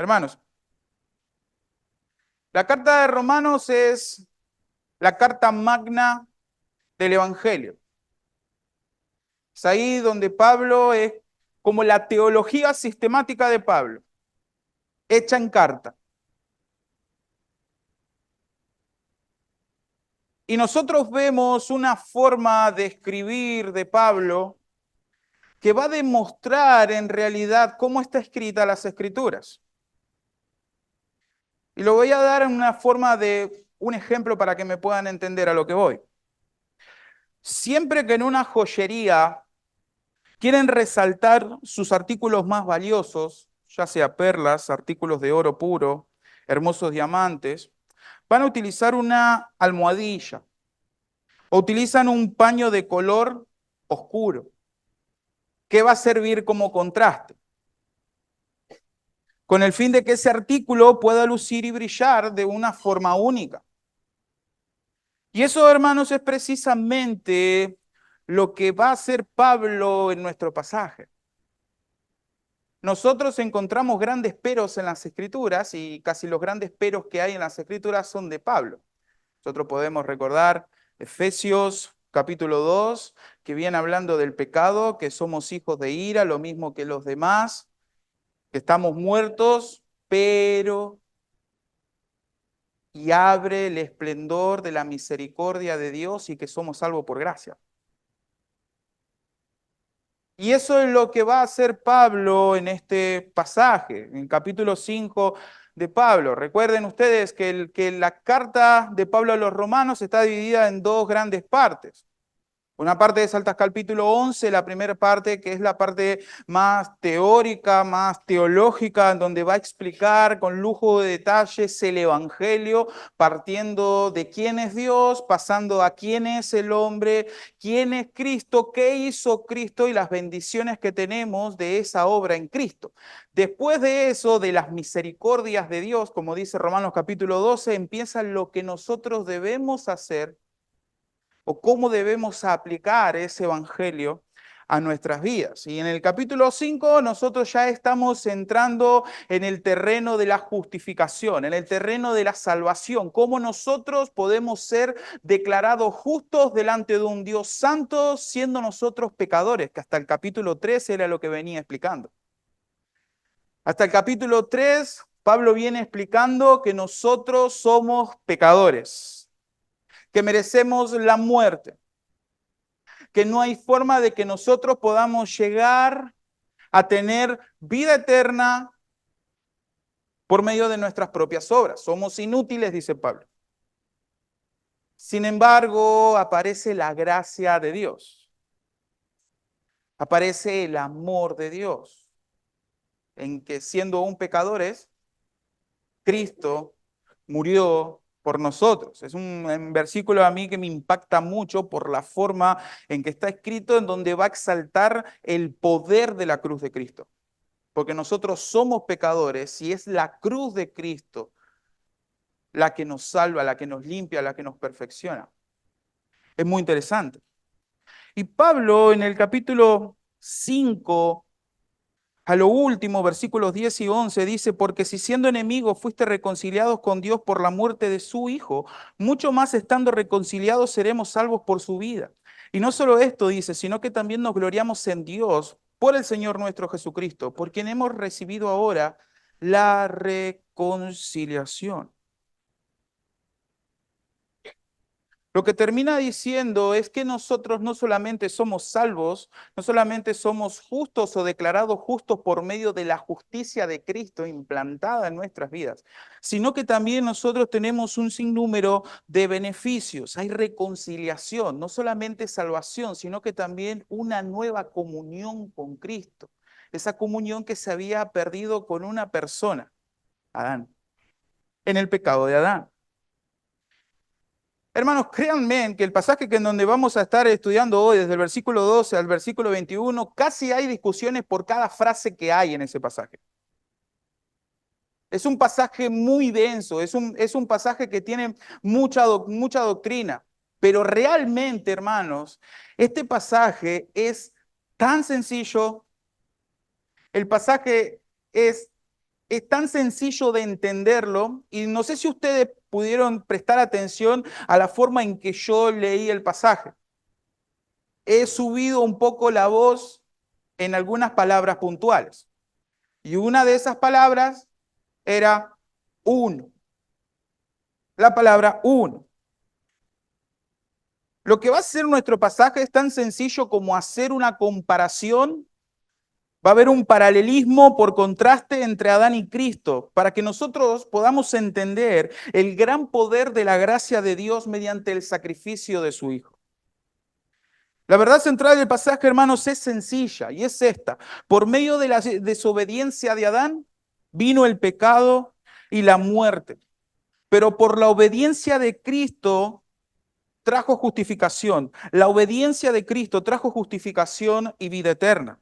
Hermanos, la carta de Romanos es la carta magna del Evangelio. Es ahí donde Pablo es como la teología sistemática de Pablo, hecha en carta. Y nosotros vemos una forma de escribir de Pablo que va a demostrar en realidad cómo está escrita las Escrituras. Y lo voy a dar en una forma de un ejemplo para que me puedan entender a lo que voy. Siempre que en una joyería quieren resaltar sus artículos más valiosos, ya sea perlas, artículos de oro puro, hermosos diamantes, van a utilizar una almohadilla o utilizan un paño de color oscuro que va a servir como contraste, con el fin de que ese artículo pueda lucir y brillar de una forma única. Y eso, hermanos, es precisamente lo que va a hacer Pablo en nuestro pasaje. Nosotros encontramos grandes peros en las Escrituras y casi los grandes peros que hay en las Escrituras son de Pablo. Nosotros podemos recordar Efesios capítulo 2, que viene hablando del pecado, que somos hijos de ira, lo mismo que los demás, que estamos muertos, pero y abre el esplendor de la misericordia de Dios y que somos salvos por gracia. Y eso es lo que va a hacer Pablo en este pasaje, en el capítulo 5 de Pablo. Recuerden ustedes que la carta de Pablo a los romanos está dividida en dos grandes partes. Una parte de Saltas capítulo 11, la primera parte que es la parte más teórica, más teológica, en donde va a explicar con lujo de detalles el Evangelio, partiendo de quién es Dios, pasando a quién es el hombre, quién es Cristo, qué hizo Cristo y las bendiciones que tenemos de esa obra en Cristo. Después de eso, de las misericordias de Dios, como dice Romanos capítulo 12, empieza lo que nosotros debemos hacer o cómo debemos aplicar ese evangelio a nuestras vidas. Y en el capítulo 5 nosotros ya estamos entrando en el terreno de la justificación, en el terreno de la salvación, cómo nosotros podemos ser declarados justos delante de un Dios santo siendo nosotros pecadores, que hasta el capítulo 3 era lo que venía explicando. Hasta el capítulo 3 Pablo viene explicando que nosotros somos pecadores, que merecemos la muerte, que no hay forma de que nosotros podamos llegar a tener vida eterna por medio de nuestras propias obras. Somos inútiles, dice Pablo. Sin embargo, aparece la gracia de Dios, aparece el amor de Dios, en que siendo aún pecadores, Cristo murió por nosotros. Es un versículo a mí que me impacta mucho por la forma en que está escrito, en donde va a exaltar el poder de la cruz de Cristo. Porque nosotros somos pecadores y es la cruz de Cristo la que nos salva, la que nos limpia, la que nos perfecciona. Es muy interesante. Y Pablo en el capítulo 5, a lo último, versículos 10 y 11, dice, porque si siendo enemigos fuiste reconciliados con Dios por la muerte de su Hijo, mucho más estando reconciliados seremos salvos por su vida. Y no solo esto dice, sino que también nos gloriamos en Dios por el Señor nuestro Jesucristo, por quien hemos recibido ahora la reconciliación. Lo que termina diciendo es que nosotros no solamente somos salvos, no solamente somos justos o declarados justos por medio de la justicia de Cristo implantada en nuestras vidas, sino que también nosotros tenemos un sinnúmero de beneficios. Hay reconciliación, no solamente salvación, sino que también una nueva comunión con Cristo. Esa comunión que se había perdido con una persona, Adán, en el pecado de Adán. Hermanos, créanme que el pasaje que en donde vamos a estar estudiando hoy, desde el versículo 12 al versículo 21, casi hay discusiones por cada frase que hay en ese pasaje. Es un pasaje muy denso, es un pasaje que tiene mucha doctrina, pero realmente, hermanos, este pasaje es tan sencillo, el pasaje es Es tan sencillo de entenderlo y no sé si ustedes pudieron prestar atención a la forma en que yo leí el pasaje. He subido un poco la voz en algunas palabras puntuales y una de esas palabras era uno, la palabra uno. Lo que va a hacer nuestro pasaje es tan sencillo como hacer una comparación. Va a haber un paralelismo por contraste entre Adán y Cristo, para que nosotros podamos entender el gran poder de la gracia de Dios mediante el sacrificio de su Hijo. La verdad central del pasaje, hermanos, es sencilla y es esta. Por medio de la desobediencia de Adán vino el pecado y la muerte, pero por la obediencia de Cristo trajo justificación. La obediencia de Cristo trajo justificación y vida eterna.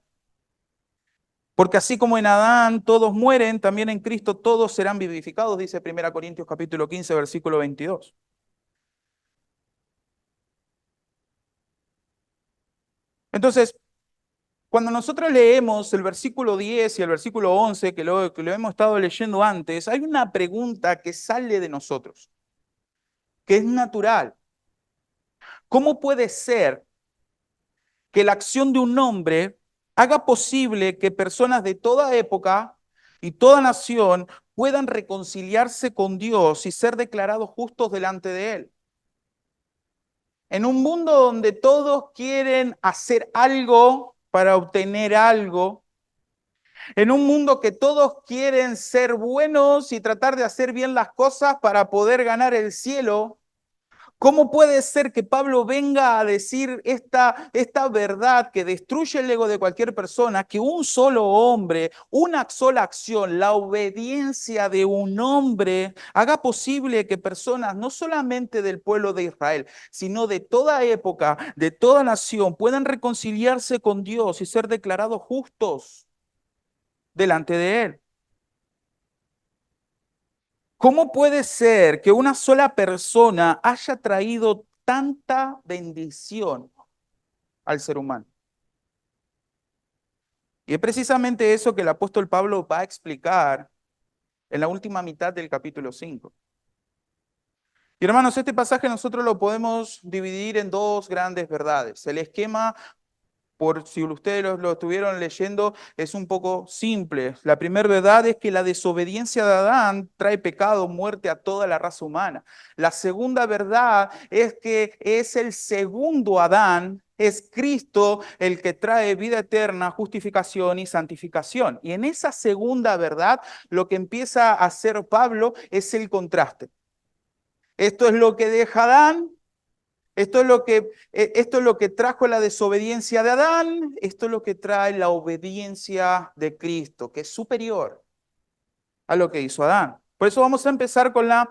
Porque así como en Adán todos mueren, también en Cristo todos serán vivificados, dice 1 Corintios capítulo 15, versículo 22. Entonces, cuando nosotros leemos el versículo 10 y el versículo 11, que lo hemos estado leyendo antes, hay una pregunta que sale de nosotros, que es natural. ¿Cómo puede ser que la acción de un hombre haga posible que personas de toda época y toda nación puedan reconciliarse con Dios y ser declarados justos delante de Él? En un mundo donde todos quieren hacer algo para obtener algo, en un mundo que todos quieren ser buenos y tratar de hacer bien las cosas para poder ganar el cielo, ¿cómo puede ser que Pablo venga a decir esta verdad que destruye el ego de cualquier persona, que un solo hombre, una sola acción, la obediencia de un hombre, haga posible que personas no solamente del pueblo de Israel, sino de toda época, de toda nación, puedan reconciliarse con Dios y ser declarados justos delante de Él? ¿Cómo puede ser que una sola persona haya traído tanta bendición al ser humano? Y es precisamente eso que el apóstol Pablo va a explicar en la última mitad del capítulo 5. Y hermanos, este pasaje nosotros lo podemos dividir en dos grandes verdades. El esquema, por si ustedes lo estuvieron leyendo, es un poco simple. La primera verdad es que la desobediencia de Adán trae pecado, muerte a toda la raza humana. La segunda verdad es que es el segundo Adán, es Cristo el que trae vida eterna, justificación y santificación. Y en esa segunda verdad, lo que empieza a hacer Pablo es el contraste. Esto es lo que deja Adán. Esto es lo que trajo la desobediencia de Adán, esto es lo que trae la obediencia de Cristo, que es superior a lo que hizo Adán. Por eso vamos a empezar con la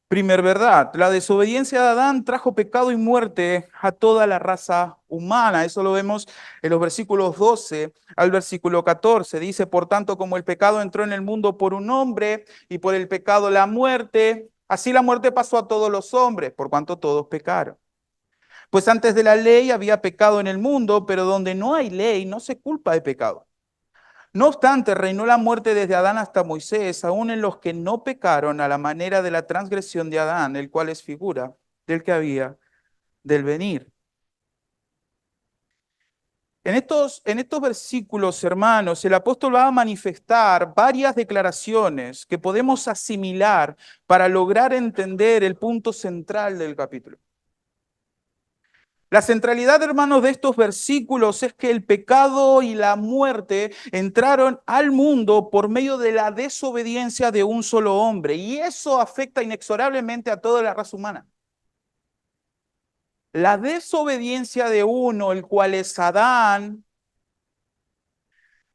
primer verdad. La desobediencia de Adán trajo pecado y muerte a toda la raza humana. Eso lo vemos en los versículos 12 al versículo 14. Dice, por tanto, como el pecado entró en el mundo por un hombre y por el pecado la muerte, así la muerte pasó a todos los hombres, por cuanto todos pecaron. Pues antes de la ley había pecado en el mundo, pero donde no hay ley no se culpa de pecado. No obstante, reinó la muerte desde Adán hasta Moisés, aun en los que no pecaron a la manera de la transgresión de Adán, el cual es figura del que había del venir. En estos versículos, hermanos, el apóstol va a manifestar varias declaraciones que podemos asimilar para lograr entender el punto central del capítulo. La centralidad, hermanos, de estos versículos es que el pecado y la muerte entraron al mundo por medio de la desobediencia de un solo hombre, y eso afecta inexorablemente a toda la raza humana. La desobediencia de uno, el cual es Adán,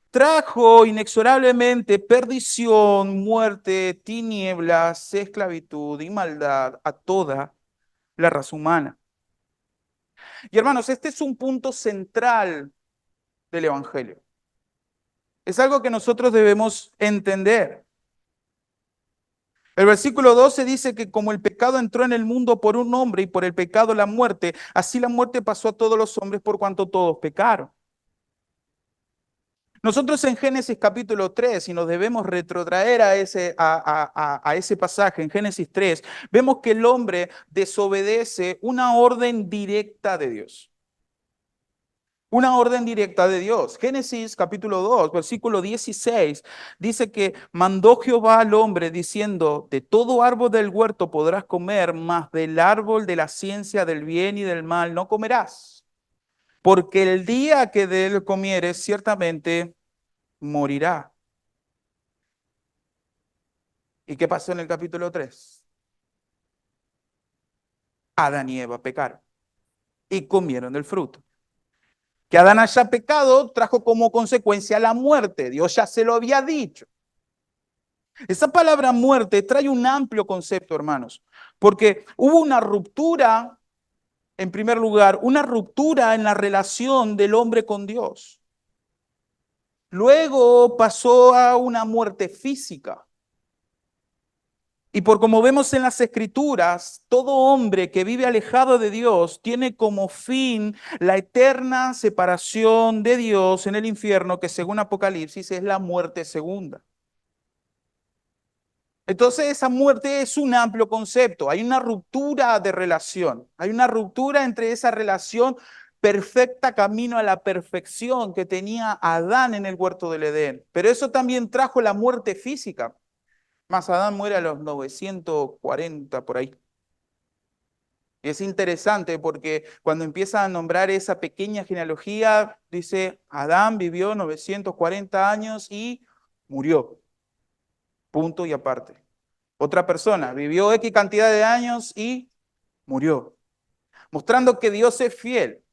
trajo inexorablemente perdición, muerte, tinieblas, esclavitud y maldad a toda la raza humana. Y hermanos, este es un punto central del Evangelio. Es algo que nosotros debemos entender. El versículo 12 dice que como el pecado entró en el mundo por un hombre y por el pecado la muerte, así la muerte pasó a todos los hombres por cuanto todos pecaron. Nosotros en Génesis capítulo 3, y nos debemos retrotraer a ese pasaje, en Génesis 3, vemos que el hombre desobedece una orden directa de Dios. Una orden directa de Dios. Génesis capítulo 2, versículo 16, dice que mandó Jehová al hombre diciendo, de todo árbol del huerto podrás comer, mas del árbol de la ciencia del bien y del mal no comerás, porque el día que de él comieres ciertamente morirá. ¿Y qué pasó en el capítulo 3? Adán y Eva pecaron y comieron del fruto. Que Adán haya pecado trajo como consecuencia la muerte. Dios ya se lo había dicho. Esa palabra muerte trae un amplio concepto, hermanos, porque hubo una ruptura, en primer lugar, una ruptura en la relación del hombre con Dios. Luego pasó a una muerte física. Y por como vemos en las Escrituras, todo hombre que vive alejado de Dios tiene como fin la eterna separación de Dios en el infierno, que según Apocalipsis es la muerte segunda. Entonces esa muerte es un amplio concepto. Hay una ruptura de relación. Hay una ruptura entre esa relación perfecta camino a la perfección que tenía Adán en el huerto del Edén. Pero eso también trajo la muerte física. Más Adán muere a los 940 por ahí. Y es interesante porque cuando empieza a nombrar esa pequeña genealogía, dice, Adán vivió 940 años y murió. Punto y aparte. Otra persona vivió X cantidad de años y murió. Mostrando que Dios es fiel.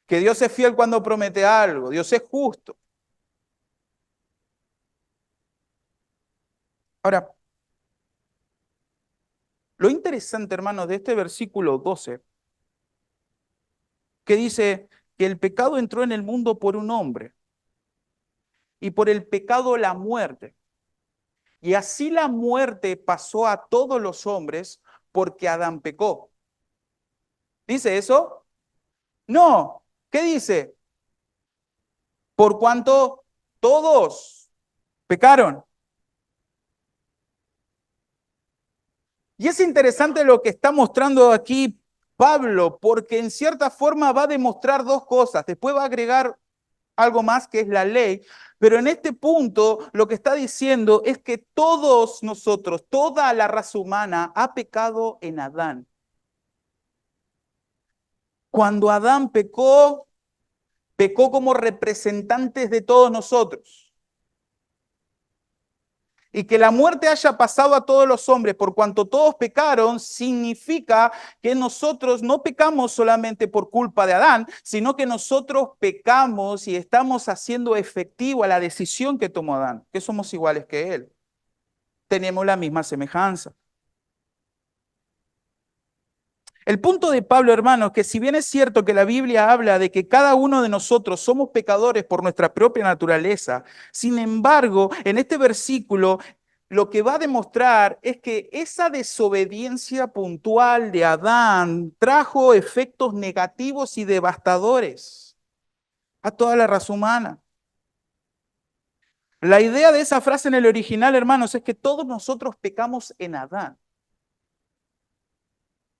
Que Dios es fiel cuando promete algo. Dios es justo. Ahora, lo interesante, hermanos, de este versículo 12, que dice que el pecado entró en el mundo por un hombre y por el pecado la muerte. Y así la muerte pasó a todos los hombres porque Adán pecó. ¿Dice eso? No. ¿Qué dice? Por cuanto todos pecaron. Y es interesante lo que está mostrando aquí Pablo, porque en cierta forma va a demostrar dos cosas. Después va a agregar algo más que es la ley, pero en este punto lo que está diciendo es que todos nosotros, toda la raza humana ha pecado en Adán. Cuando Adán pecó, pecó como representantes de todos nosotros. Y que la muerte haya pasado a todos los hombres por cuanto todos pecaron, significa que nosotros no pecamos solamente por culpa de Adán, sino que nosotros pecamos y estamos haciendo efectiva la decisión que tomó Adán, que somos iguales que él. Tenemos la misma semejanza. El punto de Pablo, hermanos, que si bien es cierto que la Biblia habla de que cada uno de nosotros somos pecadores por nuestra propia naturaleza, sin embargo, en este versículo lo que va a demostrar es que esa desobediencia puntual de Adán trajo efectos negativos y devastadores a toda la raza humana. La idea de esa frase en el original, hermanos, es que todos nosotros pecamos en Adán.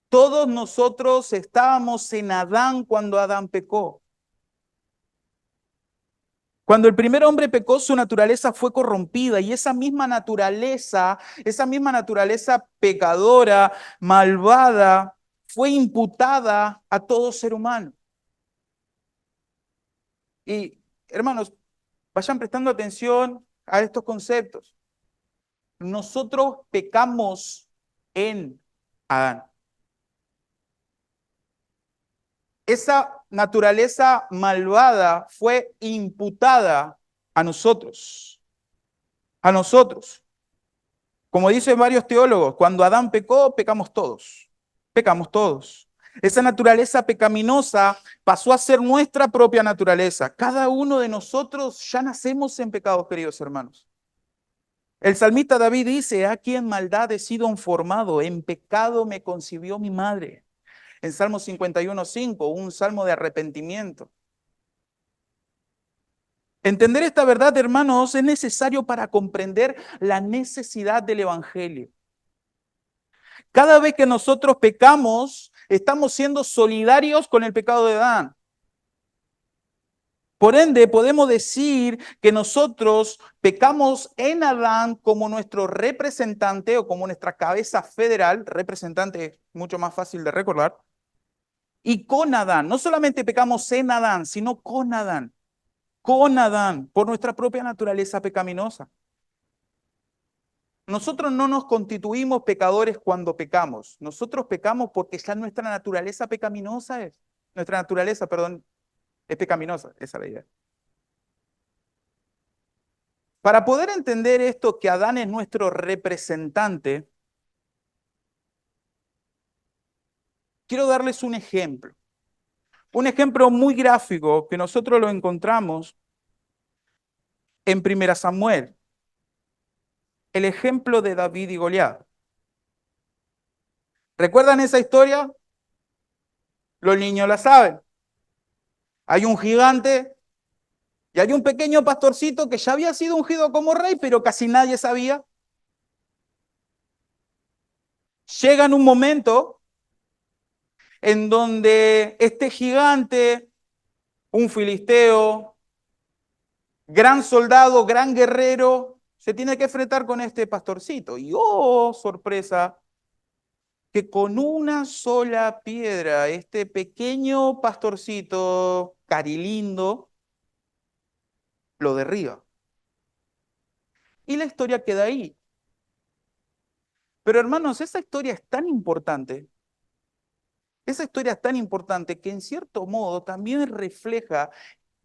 Todos nosotros estábamos en Adán cuando Adán pecó. Cuando el primer hombre pecó, su naturaleza fue corrompida y esa misma naturaleza pecadora, malvada, fue imputada a todo ser humano. Y hermanos, vayan prestando atención a estos conceptos. Nosotros pecamos en Adán. Esa naturaleza malvada fue imputada a nosotros. A nosotros. Como dicen varios teólogos, cuando Adán pecó, pecamos todos. Pecamos todos. Esa naturaleza pecaminosa pasó a ser nuestra propia naturaleza. Cada uno de nosotros ya nacemos en pecados, queridos hermanos. El salmista David dice, aquí en maldad he sido formado, en pecado me concibió mi madre. En Salmo 51:5, un salmo de arrepentimiento. Entender esta verdad, hermanos, es necesario para comprender la necesidad del Evangelio. Cada vez que nosotros pecamos, estamos siendo solidarios con el pecado de Adán. Por ende, podemos decir que nosotros pecamos en Adán como nuestro representante o como nuestra cabeza federal, representante es mucho más fácil de recordar, y con Adán. No solamente pecamos en Adán, sino con Adán, por nuestra propia naturaleza pecaminosa. Nosotros no nos constituimos pecadores cuando pecamos. Nosotros pecamos porque ya nuestra naturaleza pecaminosa es. Nuestra naturaleza, perdón, es pecaminosa. Esa es la idea. Para poder entender esto, que Adán es nuestro representante, quiero darles un ejemplo. Un ejemplo muy gráfico que nosotros lo encontramos en 1 Samuel. El ejemplo de David y Goliat. ¿Recuerdan esa historia? Los niños la saben. Hay un gigante y hay un pequeño pastorcito que ya había sido ungido como rey, pero casi nadie sabía. Llega en un momento en donde este gigante, un filisteo, gran soldado, gran guerrero, se tiene que enfrentar con este pastorcito. Y oh, sorpresa, que con una sola piedra, este pequeño pastorcito carilindo lo derriba. Y la historia queda ahí. Pero hermanos, esa historia es tan importante que en cierto modo también refleja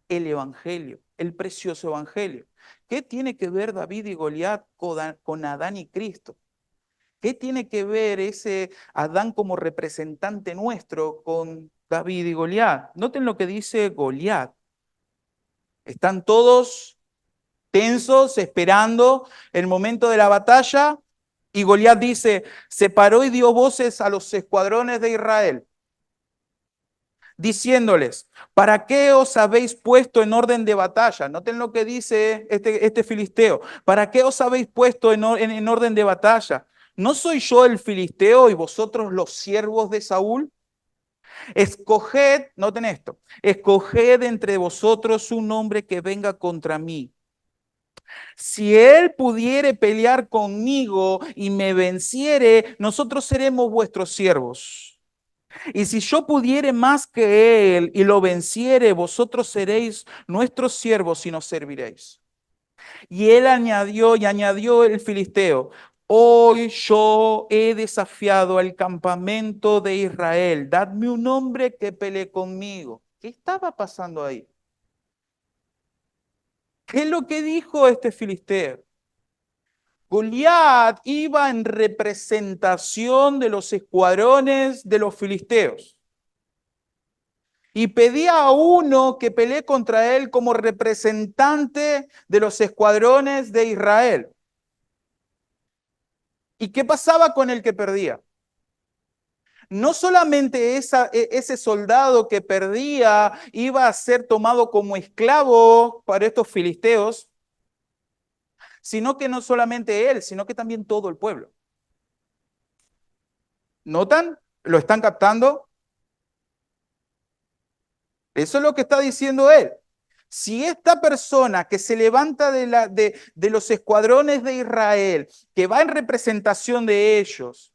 el Evangelio, el precioso Evangelio. ¿Qué tiene que ver David y Goliat con Adán y Cristo? ¿Qué tiene que ver ese Adán como representante nuestro con David y Goliat? Noten lo que dice Goliat. Están todos tensos, esperando el momento de la batalla, y Goliat dice, se paró y dio voces a los escuadrones de Israel, diciéndoles, ¿para qué os habéis puesto en orden de batalla? Noten lo que dice este filisteo. ¿Para qué os habéis puesto en orden de batalla? ¿No soy yo el filisteo y vosotros los siervos de Saúl? Escoged, noten esto, escoged entre vosotros un hombre que venga contra mí. Si él pudiere pelear conmigo y me venciere, nosotros seremos vuestros siervos. Y si yo pudiere más que él y lo venciere, vosotros seréis nuestros siervos y nos serviréis. Y él añadió el filisteo, hoy yo he desafiado al campamento de Israel, dadme un hombre que pelee conmigo. ¿Qué estaba pasando ahí? ¿Qué es lo que dijo este filisteo? Goliat iba en representación de los escuadrones de los filisteos y pedía a uno que pelee contra él como representante de los escuadrones de Israel. ¿Y qué pasaba con el que perdía? No solamente ese soldado que perdía iba a ser tomado como esclavo para estos filisteos, sino que no solamente él, sino que también todo el pueblo. ¿Notan? ¿Lo están captando? Eso es lo que está diciendo él. Si esta persona que se levanta de los escuadrones de Israel, que va en representación de ellos,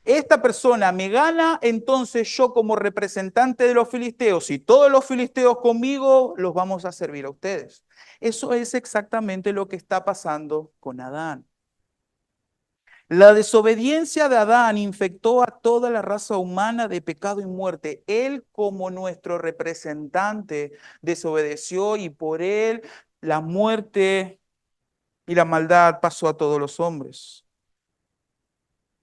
esta persona me gana, entonces yo como representante de los filisteos y todos los filisteos conmigo, los vamos a servir a ustedes. Eso es exactamente lo que está pasando con Adán. La desobediencia de Adán infectó a toda la raza humana de pecado y muerte. Él, como nuestro representante, desobedeció y por él la muerte y la maldad pasó a todos los hombres.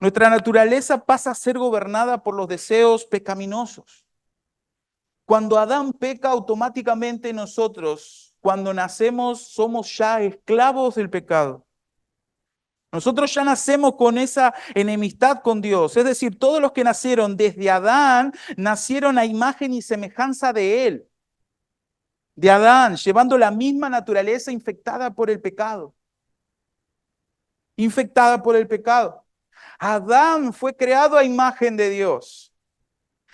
Nuestra naturaleza pasa a ser gobernada por los deseos pecaminosos. Cuando Adán peca, automáticamente nosotros, cuando nacemos, somos ya esclavos del pecado. Nosotros ya nacemos con esa enemistad con Dios. Es decir, todos los que nacieron desde Adán nacieron a imagen y semejanza de Él. de Adán, llevando la misma naturaleza infectada por el pecado. Infectada por el pecado. Adán fue creado a imagen de Dios.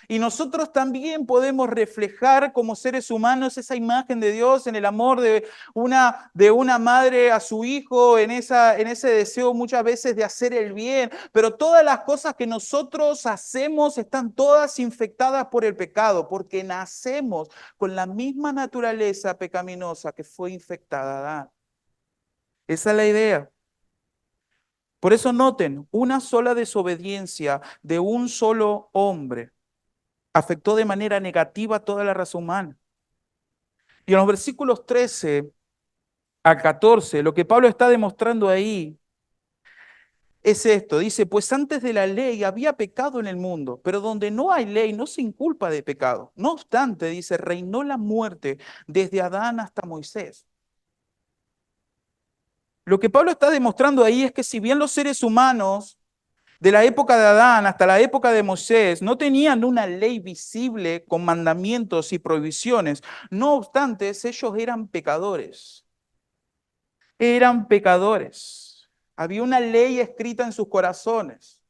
Y nosotros también podemos reflejar como seres humanos esa imagen de Dios en el amor de una madre a su hijo, en ese deseo muchas veces de hacer el bien. Pero todas las cosas que nosotros hacemos están todas infectadas por el pecado, porque nacemos con la misma naturaleza pecaminosa que fue infectada Adán. Esa es la idea. Por eso noten, una sola desobediencia de un solo hombre afectó de manera negativa a toda la raza humana. Y en los versículos 13 a 14, lo que Pablo está demostrando ahí es esto. Dice, pues antes de la ley había pecado en el mundo, pero donde no hay ley no se inculpa de pecado. No obstante, dice, reinó la muerte desde Adán hasta Moisés. Lo que Pablo está demostrando ahí es que si bien los seres humanos de la época de Adán hasta la época de Moisés no tenían una ley visible con mandamientos y prohibiciones, no obstante, ellos eran pecadores. Eran pecadores. Había una ley escrita en sus corazones.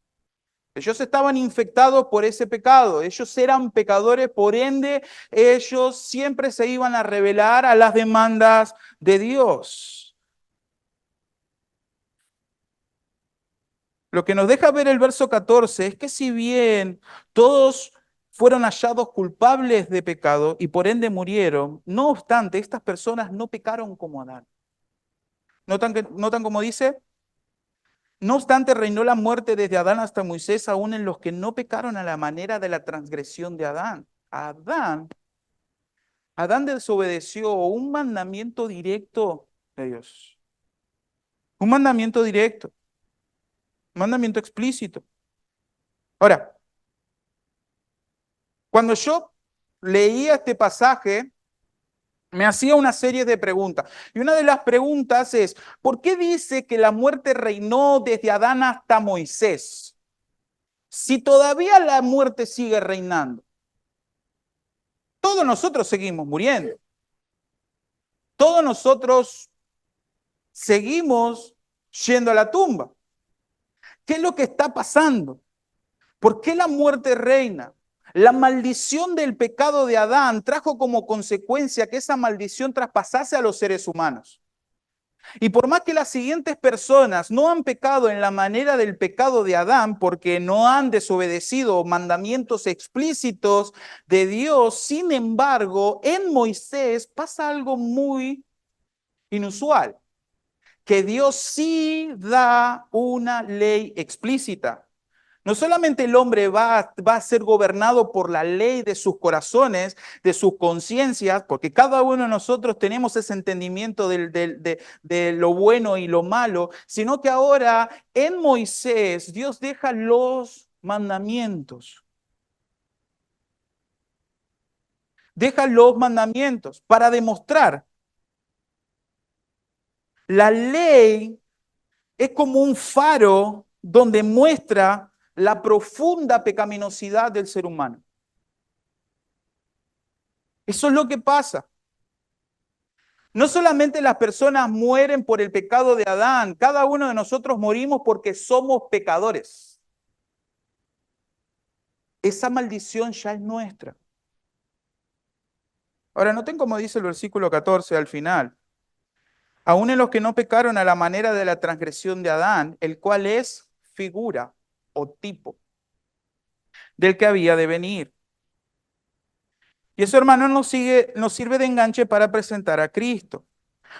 Ellos estaban infectados por ese pecado. Ellos eran pecadores, por ende, ellos siempre se iban a rebelar a las demandas de Dios. Lo que nos deja ver el verso 14 es que si bien todos fueron hallados culpables de pecado y por ende murieron, no obstante, estas personas no pecaron como Adán. ¿Notan cómo dice? No obstante, reinó la muerte desde Adán hasta Moisés, aún en los que no pecaron a la manera de la transgresión de Adán. Adán desobedeció un mandamiento directo de Dios. Un mandamiento directo, un mandamiento explícito. Ahora, cuando yo leía este pasaje, me hacía una serie de preguntas. Y una de las preguntas es, ¿por qué dice que la muerte reinó desde Adán hasta Moisés? Si todavía la muerte sigue reinando, todos nosotros seguimos muriendo. Todos nosotros seguimos yendo a la tumba. ¿Qué es lo que está pasando? ¿Por qué la muerte reina? La maldición del pecado de Adán trajo como consecuencia que esa maldición traspasase a los seres humanos. Y por más que las siguientes personas no han pecado en la manera del pecado de Adán, porque no han desobedecido mandamientos explícitos de Dios, sin embargo, en Moisés pasa algo muy inusual, que Dios sí da una ley explícita. No solamente el hombre va a ser gobernado por la ley de sus corazones, de sus conciencias, porque cada uno de nosotros tenemos ese entendimiento de lo bueno y lo malo, sino que ahora en Moisés Dios deja los mandamientos. Deja los mandamientos para demostrar. La ley es como un faro donde muestra la profunda pecaminosidad del ser humano. Eso es lo que pasa. No solamente las personas mueren por el pecado de Adán, cada uno de nosotros morimos porque somos pecadores. Esa maldición ya es nuestra. Ahora, noten cómo dice el versículo 14 al final. Aún en los que no pecaron a la manera de la transgresión de Adán, el cual es figura o tipo del que había de venir. Y eso, hermano, nos sirve de enganche para presentar a Cristo.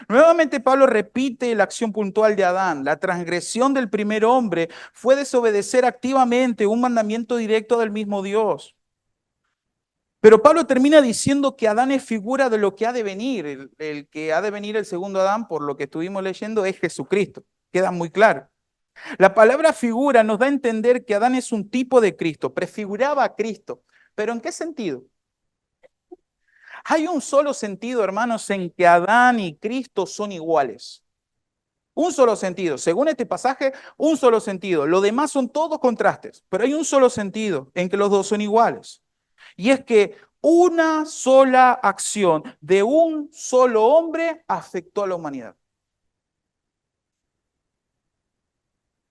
Nuevamente Pablo repite la acción puntual de Adán. La transgresión del primer hombre fue desobedecer activamente un mandamiento directo del mismo Dios. Pero Pablo termina diciendo que Adán es figura de lo que ha de venir. El que ha de venir el segundo Adán, por lo que estuvimos leyendo, es Jesucristo. Queda muy claro. La palabra figura nos da a entender que Adán es un tipo de Cristo, prefiguraba a Cristo. ¿Pero en qué sentido? Hay un solo sentido, hermanos, en que Adán y Cristo son iguales. Un solo sentido. Según este pasaje, un solo sentido. Lo demás son todos contrastes, pero hay un solo sentido en que los dos son iguales. Y es que Una sola acción de un solo hombre afectó a la humanidad.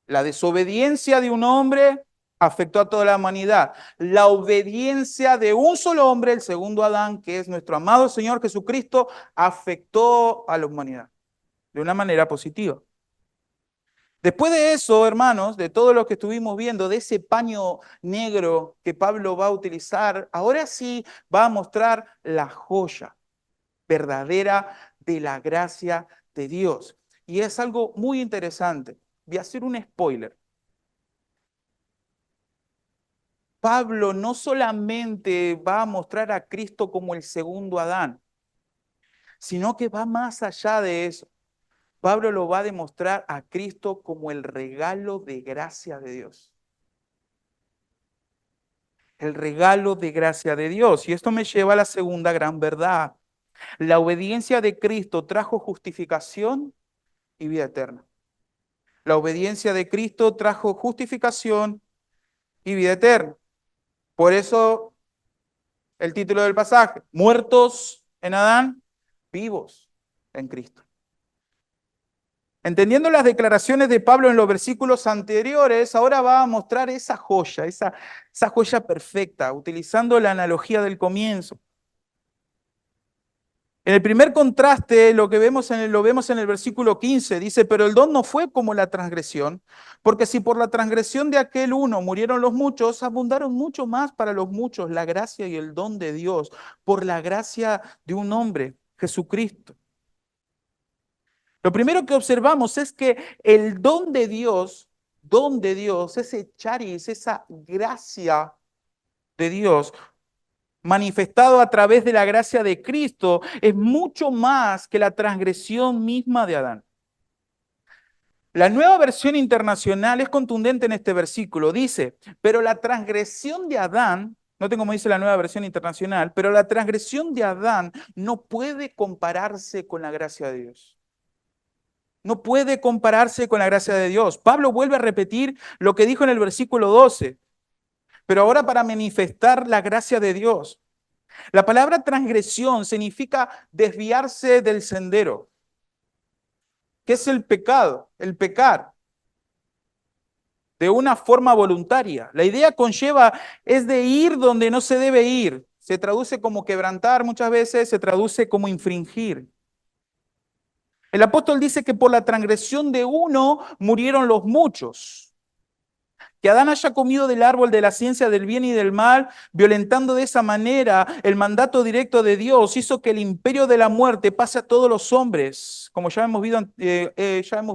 La desobediencia de un hombre afectó a toda la humanidad. La obediencia de un solo hombre, el segundo Adán, que es nuestro amado Señor Jesucristo, afectó a la humanidad de una manera positiva. Después de eso, hermanos, de todo lo que estuvimos viendo, de ese paño negro que Pablo va a utilizar, ahora sí va a mostrar la joya verdadera de la gracia de Dios. Y es algo muy interesante. Voy a hacer un spoiler. Pablo no solamente va a mostrar a Cristo como el segundo Adán, sino que va más allá de eso. Pablo lo va a demostrar a Cristo como el regalo de gracia de Dios. El regalo de gracia de Dios. Y esto me lleva a la segunda gran verdad. La obediencia de Cristo trajo justificación y vida eterna. La obediencia de Cristo trajo justificación y vida eterna. Por eso el título del pasaje, muertos en Adán, vivos en Cristo. Entendiendo las declaraciones de Pablo en los versículos anteriores, ahora va a mostrar esa joya perfecta, utilizando la analogía del comienzo. En el primer contraste, lo vemos en el versículo 15, dice, pero el don no fue como la transgresión, porque si por la transgresión de aquel uno murieron los muchos, abundaron mucho más para los muchos la gracia y el don de Dios, por la gracia de un hombre, Jesucristo. Lo primero que observamos es que el don de Dios, ese charis, esa gracia de Dios, manifestado a través de la gracia de Cristo, es mucho más que la transgresión misma de Adán. La nueva versión internacional es contundente en este versículo. Dice, pero la transgresión de Adán, no tengo como dice la nueva versión internacional, pero la transgresión de Adán no puede compararse con la gracia de Dios. No puede compararse con la gracia de Dios. Pablo vuelve a repetir lo que dijo en el versículo 12, pero ahora para manifestar la gracia de Dios. La palabra transgresión significa desviarse del sendero. ¿Qué es el pecado? El pecar de una forma voluntaria. La idea conlleva es de ir donde no se debe ir. Se traduce como quebrantar muchas veces, se traduce como infringir. El apóstol dice que por la transgresión de uno murieron los muchos. Que Adán haya comido del árbol de la ciencia del bien y del mal, violentando de esa manera el mandato directo de Dios, hizo que el imperio de la muerte pase a todos los hombres, como ya hemos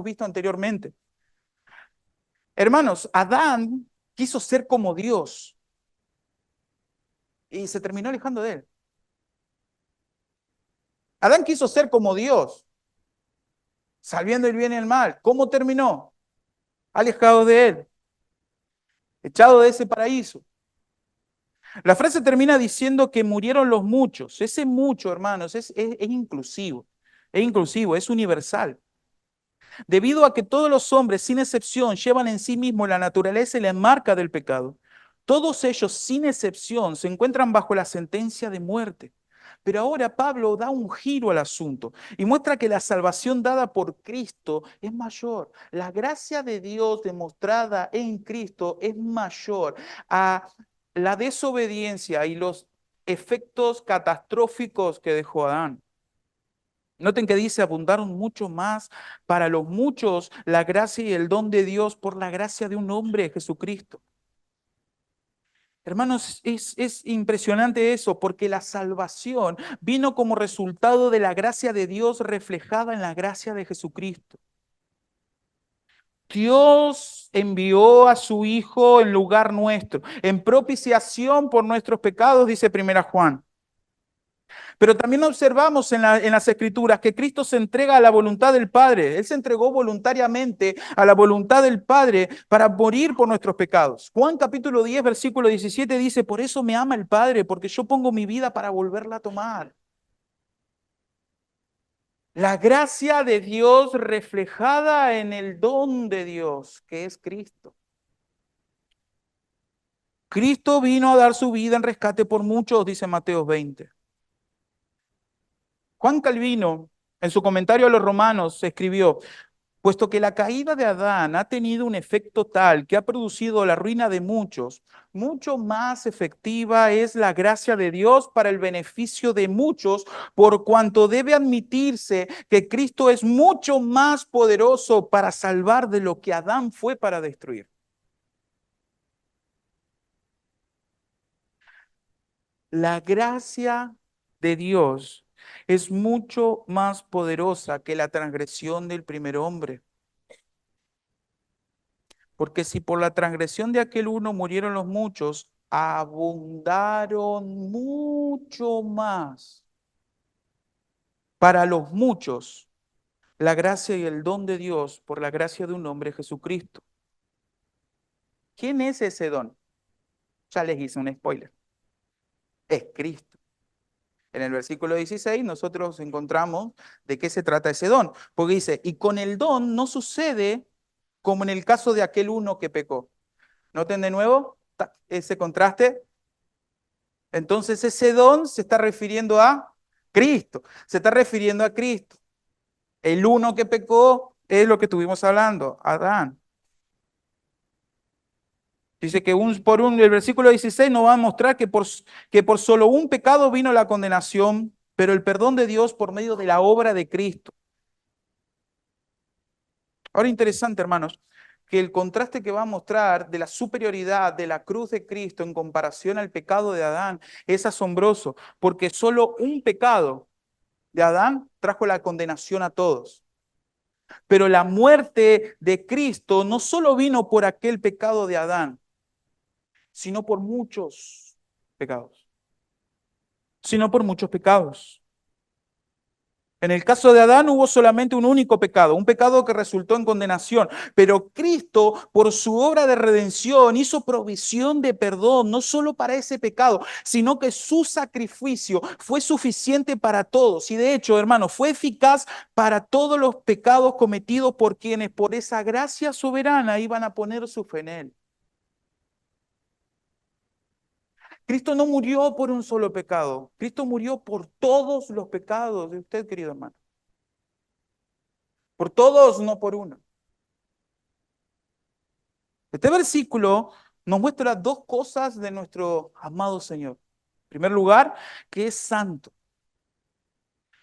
visto anteriormente. Hermanos, Adán quiso ser como Dios y se terminó alejando de él. Adán quiso ser como Dios, sabiendo el bien y el mal. ¿Cómo terminó? Alejado de él, echado de ese paraíso. La frase termina diciendo que murieron los muchos. Ese mucho, hermanos, es inclusivo. Es inclusivo, es universal. Debido a que todos los hombres, sin excepción, llevan en sí mismos la naturaleza y la marca del pecado, todos ellos, sin excepción, se encuentran bajo la sentencia de muerte. Pero ahora Pablo da un giro al asunto y muestra que la salvación dada por Cristo es mayor. La gracia de Dios demostrada en Cristo es mayor a la desobediencia y los efectos catastróficos que dejó Adán. Noten que dice, abundaron mucho más para los muchos la gracia y el don de Dios por la gracia de un hombre, Jesucristo. Hermanos, es impresionante eso, porque la salvación vino como resultado de la gracia de Dios reflejada en la gracia de Jesucristo. Dios envió a su Hijo en lugar nuestro, en propiciación por nuestros pecados, dice Primera Juan. Pero también observamos en las Escrituras que Cristo se entrega a la voluntad del Padre. Él se entregó voluntariamente a la voluntad del Padre para morir por nuestros pecados. Juan capítulo 10, versículo 17 dice, por eso me ama el Padre, porque yo pongo mi vida para volverla a tomar. La gracia de Dios reflejada en el don de Dios, que es Cristo. Cristo vino a dar su vida en rescate por muchos, dice Mateo 20. Juan Calvino, en su comentario a los Romanos, escribió: puesto que la caída de Adán ha tenido un efecto tal que ha producido la ruina de muchos, mucho más efectiva es la gracia de Dios para el beneficio de muchos, por cuanto debe admitirse que Cristo es mucho más poderoso para salvar de lo que Adán fue para destruir. La gracia de Dios es mucho más poderosa que la transgresión del primer hombre. Porque si por la transgresión de aquel uno murieron los muchos, abundaron mucho más para los muchos la gracia y el don de Dios por la gracia de un hombre, Jesucristo. ¿Quién es ese don? Ya les hice un spoiler. Es Cristo. En el versículo 16 nosotros encontramos de qué se trata ese don. Porque dice, y con el don no sucede como en el caso de aquel uno que pecó. ¿Noten de nuevo ese contraste? Entonces ese don se está refiriendo a Cristo, se está refiriendo a Cristo. El uno que pecó es lo que estuvimos hablando, Adán. Dice que el versículo 16 nos va a mostrar que por solo un pecado vino la condenación, pero el perdón de Dios por medio de la obra de Cristo. Ahora interesante, hermanos, que el contraste que va a mostrar de la superioridad de la cruz de Cristo en comparación al pecado de Adán es asombroso, porque solo un pecado de Adán trajo la condenación a todos. Pero la muerte de Cristo no solo vino por aquel pecado de Adán, sino por muchos pecados. Sino por muchos pecados. En el caso de Adán hubo solamente un pecado que resultó en condenación, pero Cristo, por su obra de redención, hizo provisión de perdón, no solo para ese pecado, sino que su sacrificio fue suficiente para todos. Y de hecho, hermano, fue eficaz para todos los pecados cometidos por quienes por esa gracia soberana iban a poner su fe en él. Cristo no murió por un solo pecado, Cristo murió por todos los pecados de usted, querido hermano. Por todos, no por uno. Este versículo nos muestra dos cosas de nuestro amado Señor. En primer lugar, que es santo.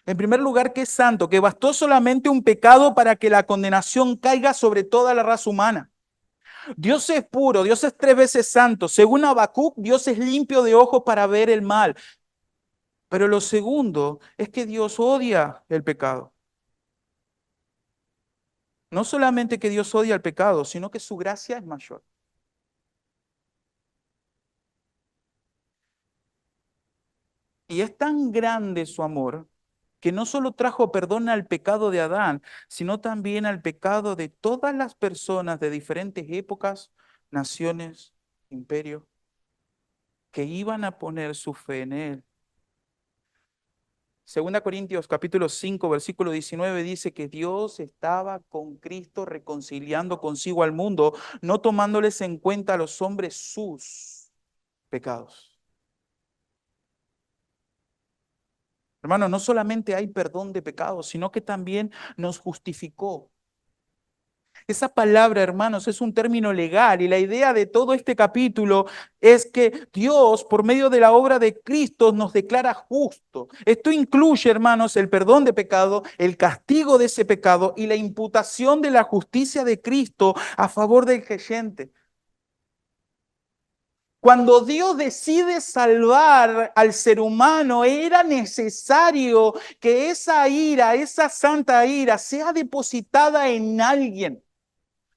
En primer lugar, que es santo, que bastó solamente un pecado para que la condenación caiga sobre toda la raza humana. Dios es puro, Dios es tres veces santo. Según Habacuc, Dios es limpio de ojos para ver el mal. Pero lo segundo es que Dios odia el pecado. No solamente que Dios odia el pecado, sino que su gracia es mayor. Y es tan grande su amor que no solo trajo perdón al pecado de Adán, sino también al pecado de todas las personas de diferentes épocas, naciones, imperios, que iban a poner su fe en él. Segunda Corintios capítulo 5, versículo 19 dice que Dios estaba con Cristo reconciliando consigo al mundo, no tomándoles en cuenta a los hombres sus pecados. Hermano, no solamente hay perdón de pecados, sino que también nos justificó. Esa palabra, hermanos, es un término legal y la idea de todo este capítulo es que Dios, por medio de la obra de Cristo, nos declara justo. Esto incluye, hermanos, el perdón de pecado, el castigo de ese pecado y la imputación de la justicia de Cristo a favor del creyente. Cuando Dios decide salvar al ser humano, era necesario que esa ira, esa santa ira, sea depositada en alguien.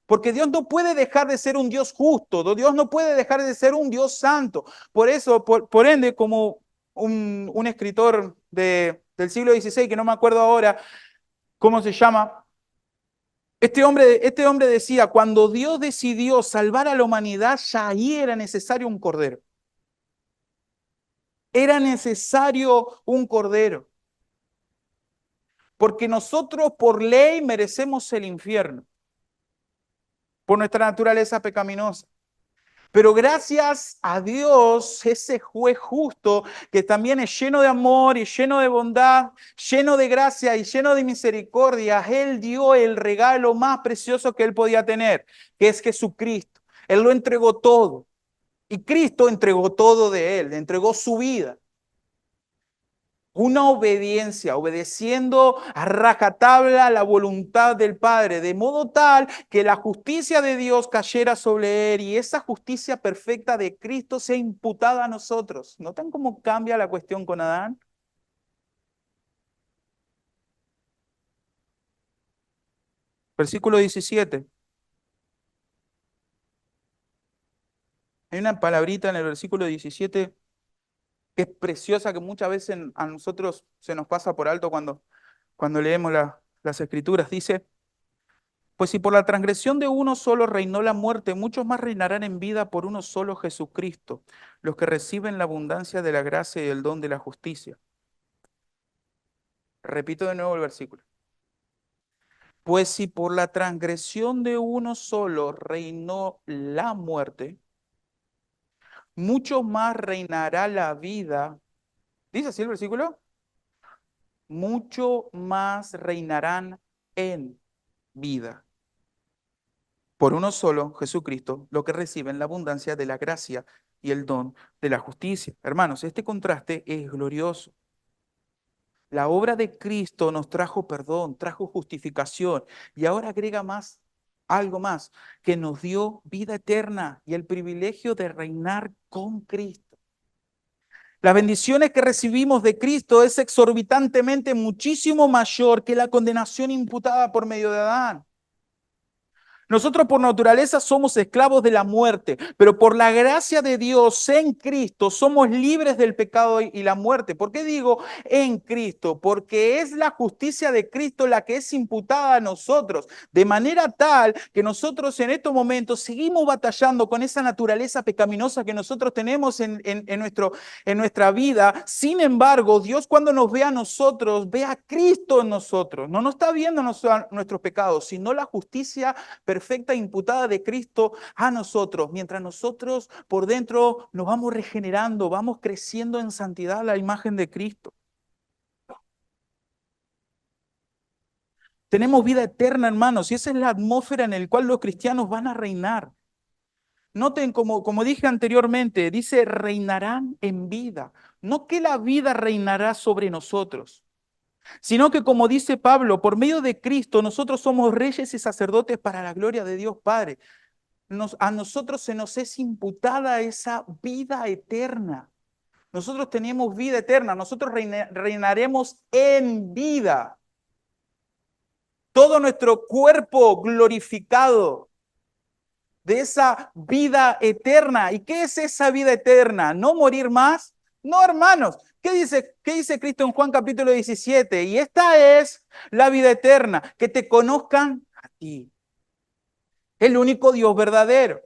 Porque Dios no puede dejar de ser un Dios justo, Dios no puede dejar de ser un Dios santo. Por eso, por ende, como un escritor del siglo XVI, que no me acuerdo ahora cómo se llama, este hombre decía, cuando Dios decidió salvar a la humanidad, ya ahí era necesario un cordero. Era necesario un cordero. Porque nosotros por ley merecemos el infierno, por nuestra naturaleza pecaminosa. Pero gracias a Dios, ese juez justo, que también es lleno de amor y lleno de bondad, lleno de gracia y lleno de misericordia, Él dio el regalo más precioso que Él podía tener, que es Jesucristo. Él lo entregó todo. Y Cristo entregó todo de Él, entregó su vida. Una obediencia, obedeciendo a rajatabla la voluntad del Padre, de modo tal que la justicia de Dios cayera sobre él y esa justicia perfecta de Cristo sea imputada a nosotros. ¿Notan cómo cambia la cuestión con Adán? Versículo 17. Hay una palabrita en el versículo 17 que es preciosa, que muchas veces a nosotros se nos pasa por alto cuando leemos las Escrituras. Dice: pues si por la transgresión de uno solo reinó la muerte, muchos más reinarán en vida por uno solo, Jesucristo, los que reciben la abundancia de la gracia y el don de la justicia. Repito de nuevo el versículo. Pues si por la transgresión de uno solo reinó la muerte, mucho más reinará la vida. ¿Dice así el versículo? Mucho más reinarán en vida por uno solo, Jesucristo, lo que reciben la abundancia de la gracia y el don de la justicia. Hermanos, este contraste es glorioso. La obra de Cristo nos trajo perdón, trajo justificación y ahora agrega más, algo más, que nos dio vida eterna y el privilegio de reinar con Cristo. Las bendiciones que recibimos de Cristo es exorbitantemente muchísimo mayor que la condenación imputada por medio de Adán. Nosotros por naturaleza somos esclavos de la muerte, pero por la gracia de Dios en Cristo somos libres del pecado y la muerte. ¿Por qué digo en Cristo? Porque es la justicia de Cristo la que es imputada a nosotros, de manera tal que nosotros en estos momentos seguimos batallando con esa naturaleza pecaminosa que nosotros tenemos en nuestra vida. Sin embargo, Dios cuando nos ve a nosotros, ve a Cristo en nosotros. No nos está viendo nuestros pecados, sino la justicia perfecta imputada de Cristo a nosotros, mientras nosotros por dentro nos vamos regenerando, vamos creciendo en santidad a la imagen de Cristo. Tenemos vida eterna, hermanos, y esa es la atmósfera en la cual los cristianos van a reinar. Noten, como dije anteriormente, dice reinarán en vida, no que la vida reinará sobre nosotros, sino que como dice Pablo, por medio de Cristo nosotros somos reyes y sacerdotes para la gloria de Dios Padre. A nosotros se nos es imputada esa vida eterna. Nosotros tenemos vida eterna, nosotros reinaremos en vida. Todo nuestro cuerpo glorificado de esa vida eterna. ¿Y qué es esa vida eterna? ¿No morir más? No, hermanos. Qué dice Cristo en Juan capítulo 17? Y esta es la vida eterna, que te conozcan a ti, el único Dios verdadero.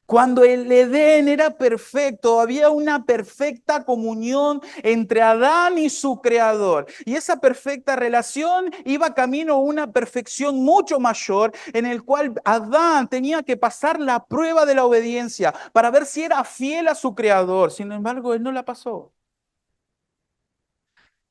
Cuando el Edén era perfecto, había una perfecta comunión entre Adán y su creador. Y esa perfecta relación iba camino a una perfección mucho mayor, en el cual Adán tenía que pasar la prueba de la obediencia para ver si era fiel a su creador. Sin embargo, él no la pasó.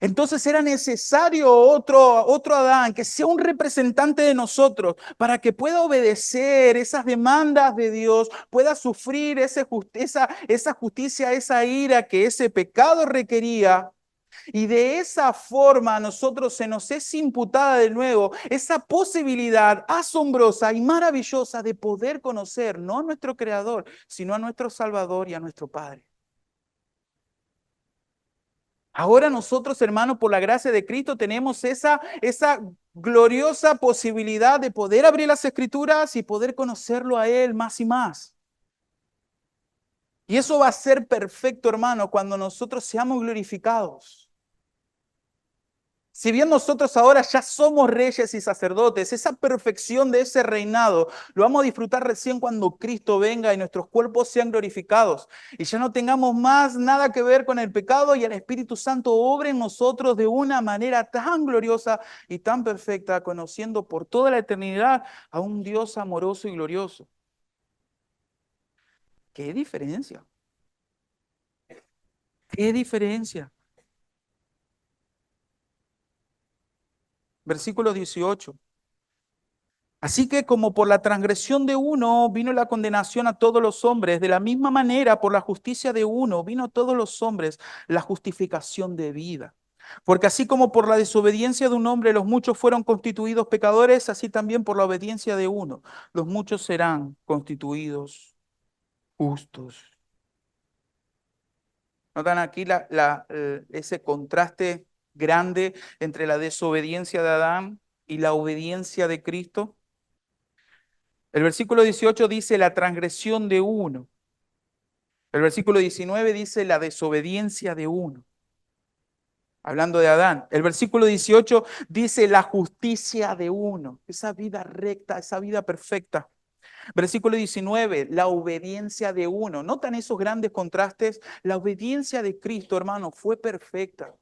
Entonces era necesario otro Adán que sea un representante de nosotros para que pueda obedecer esas demandas de Dios, pueda sufrir esa justicia, esa ira que ese pecado requería. Y de esa forma a nosotros se nos es imputada de nuevo esa posibilidad asombrosa y maravillosa de poder conocer no a nuestro Creador, sino a nuestro Salvador y a nuestro Padre. Ahora nosotros, hermanos, por la gracia de Cristo, tenemos esa gloriosa posibilidad de poder abrir las Escrituras y poder conocerlo a Él más y más. Y eso va a ser perfecto, hermano, cuando nosotros seamos glorificados. Si bien nosotros ahora ya somos reyes y sacerdotes, esa perfección de ese reinado lo vamos a disfrutar recién cuando Cristo venga y nuestros cuerpos sean glorificados y ya no tengamos más nada que ver con el pecado y el Espíritu Santo obre en nosotros de una manera tan gloriosa y tan perfecta, conociendo por toda la eternidad a un Dios amoroso y glorioso. ¿Qué diferencia? ¿Qué diferencia? Versículo 18. Así que como por la transgresión de uno vino la condenación a todos los hombres, de la misma manera por la justicia de uno vino a todos los hombres la justificación de vida. Porque así como por la desobediencia de un hombre los muchos fueron constituidos pecadores, así también por la obediencia de uno los muchos serán constituidos justos. ¿Notan aquí ese contraste grande entre la desobediencia de Adán y la obediencia de Cristo? El versículo 18 dice la transgresión de uno. El versículo 19 dice la desobediencia de uno, hablando de Adán. El versículo 18 dice la justicia de uno, esa vida recta, esa vida perfecta. Versículo 19, la obediencia de uno. ¿Notan esos grandes contrastes? La obediencia de Cristo, hermano, fue perfecta.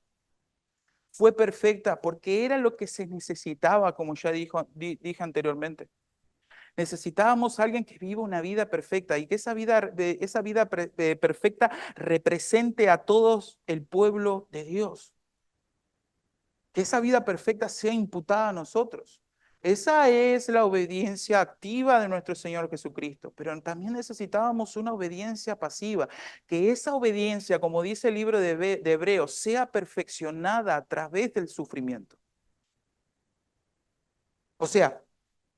Fue perfecta porque era lo que se necesitaba, como ya dije anteriormente. Necesitábamos a alguien que viva una vida perfecta y que esa vida perfecta represente a todos el pueblo de Dios. Que esa vida perfecta sea imputada a nosotros. Esa es la obediencia activa de nuestro Señor Jesucristo, pero también necesitábamos una obediencia pasiva, que esa obediencia, como dice el libro de Hebreos, sea perfeccionada a través del sufrimiento. O sea,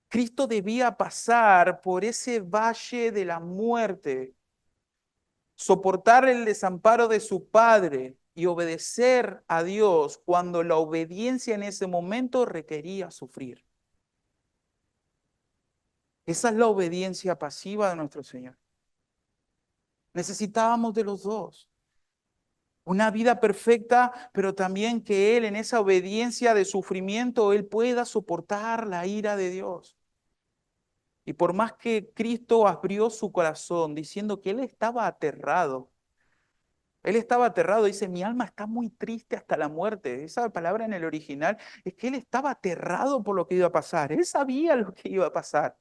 Cristo debía pasar por ese valle de la muerte, soportar el desamparo de su Padre y obedecer a Dios cuando la obediencia en ese momento requería sufrir. Esa es la obediencia pasiva de nuestro Señor. Necesitábamos de los dos. Una vida perfecta, pero también que Él en esa obediencia de sufrimiento, Él pueda soportar la ira de Dios. Y por más que Cristo abrió su corazón diciendo que él estaba aterrado, dice, mi alma está muy triste hasta la muerte. Esa palabra en el original es que él estaba aterrado por lo que iba a pasar. Él sabía lo que iba a pasar.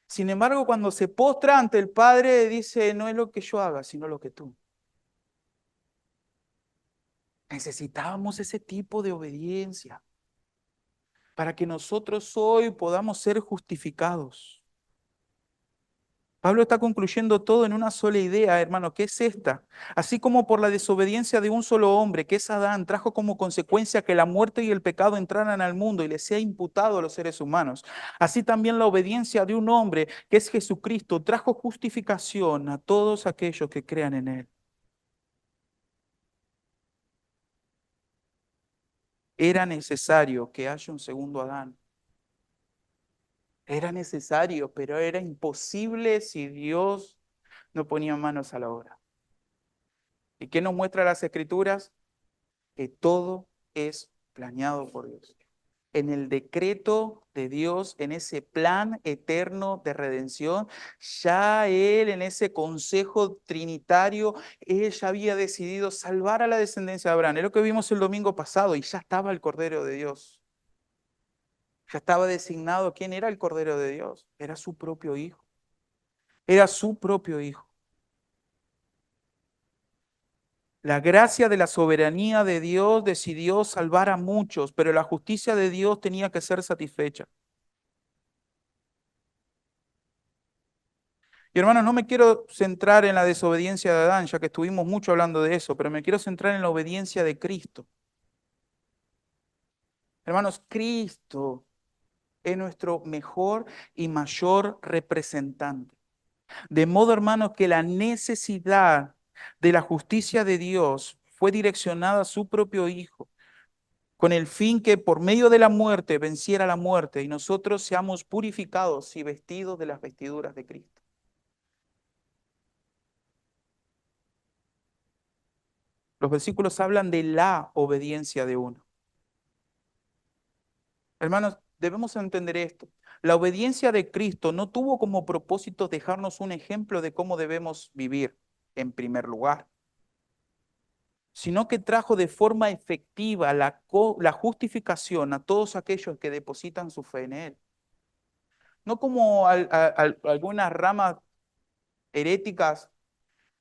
Sin embargo, cuando se postra ante el Padre, dice, no es lo que yo haga, sino lo que tú. Necesitábamos ese tipo de obediencia para que nosotros hoy podamos ser justificados. Pablo está concluyendo todo en una sola idea, hermano, que es esta. Así como por la desobediencia de un solo hombre, que es Adán, trajo como consecuencia que la muerte y el pecado entraran al mundo y le sea imputado a los seres humanos. Así también la obediencia de un hombre, que es Jesucristo, trajo justificación a todos aquellos que crean en él. Era necesario que haya un segundo Adán. Era necesario, pero era imposible si Dios no ponía manos a la obra. ¿Y qué nos muestra las Escrituras? Que todo es planeado por Dios. En el decreto de Dios, en ese plan eterno de redención, ya Él en ese consejo trinitario, Él ya había decidido salvar a la descendencia de Abraham. Es lo que vimos el domingo pasado y ya estaba el Cordero de Dios. Ya estaba designado quién era el Cordero de Dios. Era su propio Hijo. Era su propio Hijo. La gracia de la soberanía de Dios decidió salvar a muchos, pero la justicia de Dios tenía que ser satisfecha. Y hermanos, no me quiero centrar en la desobediencia de Adán, ya que estuvimos mucho hablando de eso, pero me quiero centrar en la obediencia de Cristo. Hermanos, Cristo es nuestro mejor y mayor representante. De modo, hermanos, que la necesidad de la justicia de Dios fue direccionada a su propio Hijo, con el fin que por medio de la muerte venciera la muerte y nosotros seamos purificados y vestidos de las vestiduras de Cristo. Los versículos hablan de la obediencia de uno. Hermanos, debemos entender esto. La obediencia de Cristo no tuvo como propósito dejarnos un ejemplo de cómo debemos vivir, en primer lugar, sino que trajo de forma efectiva la justificación a todos aquellos que depositan su fe en Él. No como algunas ramas heréticas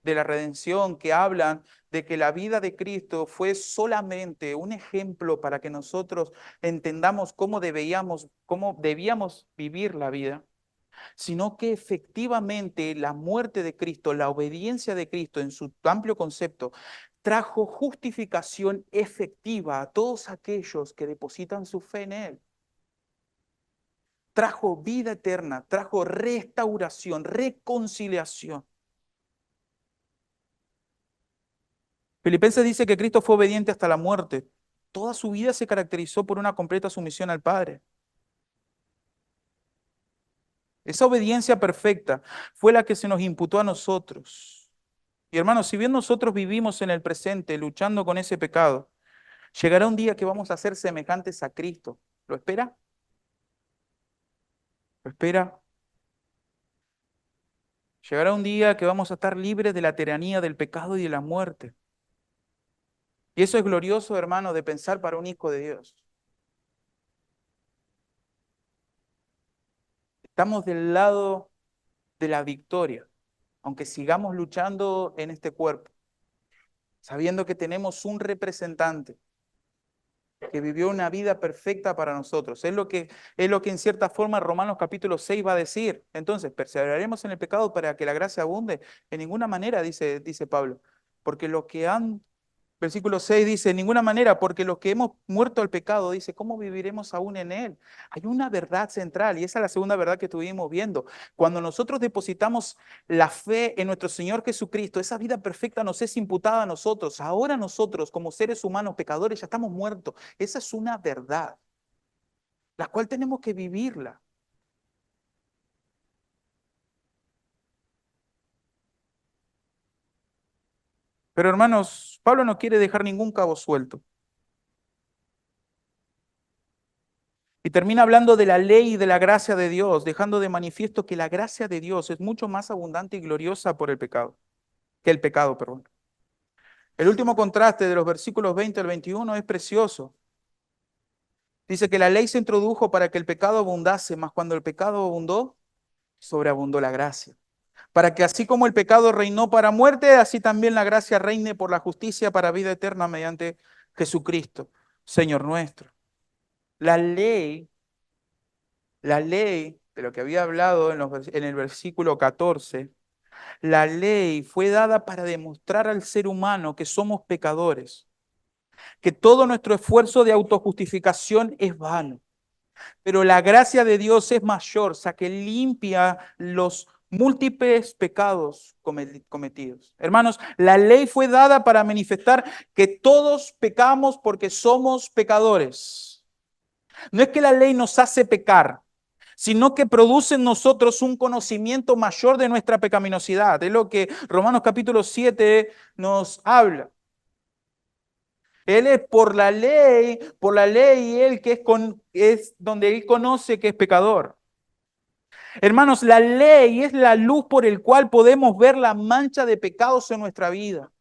de la redención que hablan de que la vida de Cristo fue solamente un ejemplo para que nosotros entendamos cómo debíamos vivir la vida, sino que efectivamente la muerte de Cristo, la obediencia de Cristo en su amplio concepto, trajo justificación efectiva a todos aquellos que depositan su fe en Él. Trajo vida eterna, trajo restauración, reconciliación. Filipenses dice que Cristo fue obediente hasta la muerte. Toda su vida se caracterizó por una completa sumisión al Padre. Esa obediencia perfecta fue la que se nos imputó a nosotros. Y hermanos, si bien nosotros vivimos en el presente luchando con ese pecado, llegará un día que vamos a ser semejantes a Cristo. ¿Lo espera? ¿Lo espera? Llegará un día que vamos a estar libres de la tiranía del pecado y de la muerte. Y eso es glorioso, hermano, de pensar para un hijo de Dios. Estamos del lado de la victoria, aunque sigamos luchando en este cuerpo, sabiendo que tenemos un representante que vivió una vida perfecta para nosotros. Es lo que en cierta forma Romanos capítulo 6 va a decir. Entonces, ¿perseveraremos en el pecado para que la gracia abunde? En ninguna manera, dice Pablo, porque los que han Versículo 6 dice, en ninguna manera, porque los que hemos muerto al pecado, dice, ¿cómo viviremos aún en él? Hay una verdad central y esa es la segunda verdad que estuvimos viendo. Cuando nosotros depositamos la fe en nuestro Señor Jesucristo, esa vida perfecta nos es imputada a nosotros. Ahora nosotros, como seres humanos pecadores, ya estamos muertos. Esa es una verdad, la cual tenemos que vivirla. Pero hermanos, Pablo no quiere dejar ningún cabo suelto. Y termina hablando de la ley y de la gracia de Dios, dejando de manifiesto que la gracia de Dios es mucho más abundante y gloriosa que el pecado, perdón. El último contraste de los versículos 20 al 21 es precioso. Dice que la ley se introdujo para que el pecado abundase, mas cuando el pecado abundó, sobreabundó la gracia. Para que así como el pecado reinó para muerte, así también la gracia reine por la justicia para vida eterna mediante Jesucristo, Señor nuestro. La ley La ley, de lo que había hablado en el versículo 14, la ley fue dada para demostrar al ser humano que somos pecadores, que todo nuestro esfuerzo de autojustificación es vano, pero la gracia de Dios es mayor, o sea, que limpia los múltiples pecados cometidos. Hermanos, la ley fue dada para manifestar que todos pecamos porque somos pecadores. No es que la ley nos hace pecar, sino que produce en nosotros un conocimiento mayor de nuestra pecaminosidad. Es lo que Romanos capítulo 7 nos habla. Él es por la ley, él que es donde él conoce que es pecador. Hermanos, la ley es la luz por el cual podemos ver la mancha de pecados en nuestra vida.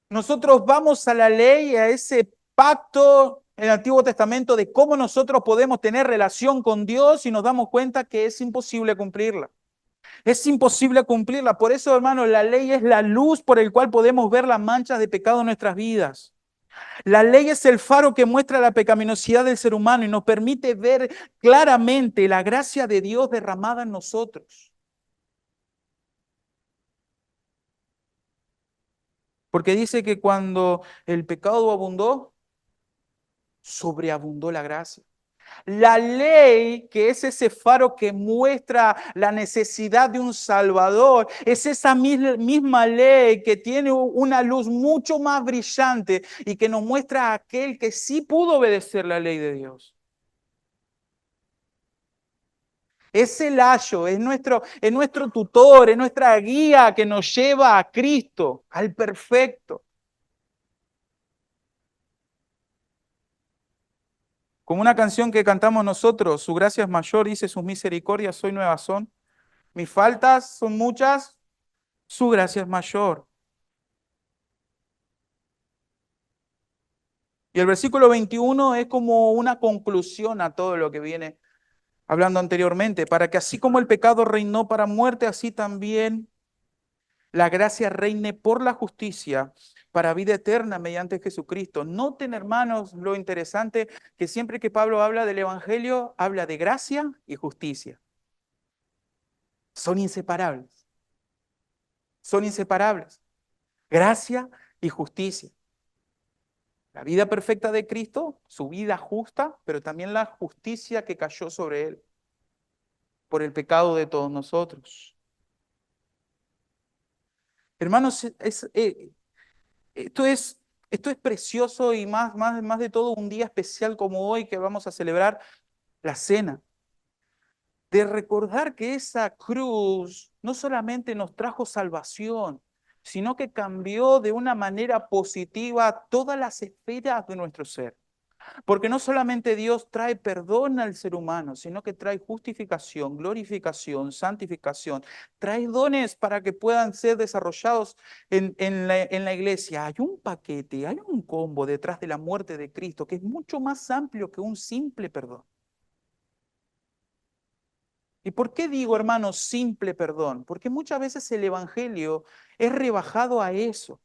Nosotros vamos a la ley, a ese pacto en el Antiguo Testamento de cómo nosotros podemos tener relación con Dios y nos damos cuenta que es imposible cumplirla. Es imposible cumplirla. Por eso, hermanos, la ley es la luz por el cual podemos ver las manchas de pecado en nuestras vidas. La ley es el faro que muestra la pecaminosidad del ser humano y nos permite ver claramente la gracia de Dios derramada en nosotros. Porque dice que cuando el pecado abundó, sobreabundó la gracia. La ley, que es ese faro que muestra la necesidad de un Salvador, es esa misma ley que tiene una luz mucho más brillante y que nos muestra a aquel que sí pudo obedecer la ley de Dios. Es el ayo, es nuestro tutor, es nuestra guía que nos lleva a Cristo, al perfecto. Como una canción que cantamos nosotros, su gracia es mayor, dice, sus misericordias hoy nuevas son. Mis faltas son muchas, su gracia es mayor. Y el versículo 21 es como una conclusión a todo lo que viene hablando anteriormente, para que así como el pecado reinó para muerte, así también la gracia reine por la justicia para vida eterna mediante Jesucristo. Noten, hermanos, lo interesante que siempre que Pablo habla del Evangelio, habla de gracia y justicia. Son inseparables, son inseparables. Gracia y justicia. La vida perfecta de Cristo, su vida justa, pero también la justicia que cayó sobre él por el pecado de todos nosotros. Hermanos, esto es, esto es precioso y más de todo un día especial como hoy que vamos a celebrar la cena. De recordar que esa cruz no solamente nos trajo salvación, sino que cambió de una manera positiva todas las esferas de nuestro ser. Porque no solamente Dios trae perdón al ser humano, sino que trae justificación, glorificación, santificación, trae dones para que puedan ser desarrollados en la iglesia. Hay un paquete, hay un combo detrás de la muerte de Cristo que es mucho más amplio que un simple perdón. ¿Y por qué digo, hermano, simple perdón? Porque muchas veces el Evangelio es rebajado a eso.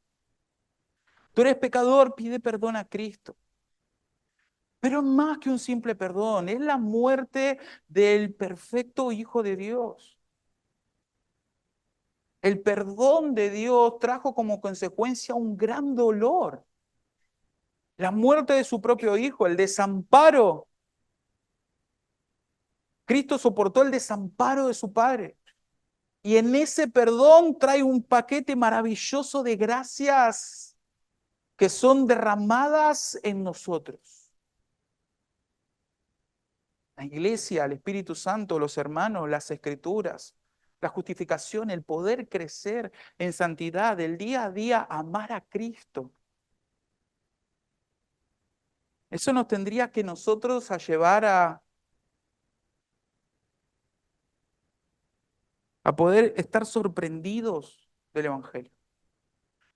Tú eres pecador, pide perdón a Cristo. Pero más que un simple perdón, es la muerte del perfecto Hijo de Dios. El perdón de Dios trajo como consecuencia un gran dolor. La muerte de su propio Hijo, el desamparo. Cristo soportó el desamparo de su Padre. Y en ese perdón trae un paquete maravilloso de gracias que son derramadas en nosotros. La iglesia, el Espíritu Santo, los hermanos, las escrituras, la justificación, el poder crecer en santidad, el día a día amar a Cristo. Eso nos tendría que nosotros a llevar a poder estar sorprendidos del Evangelio.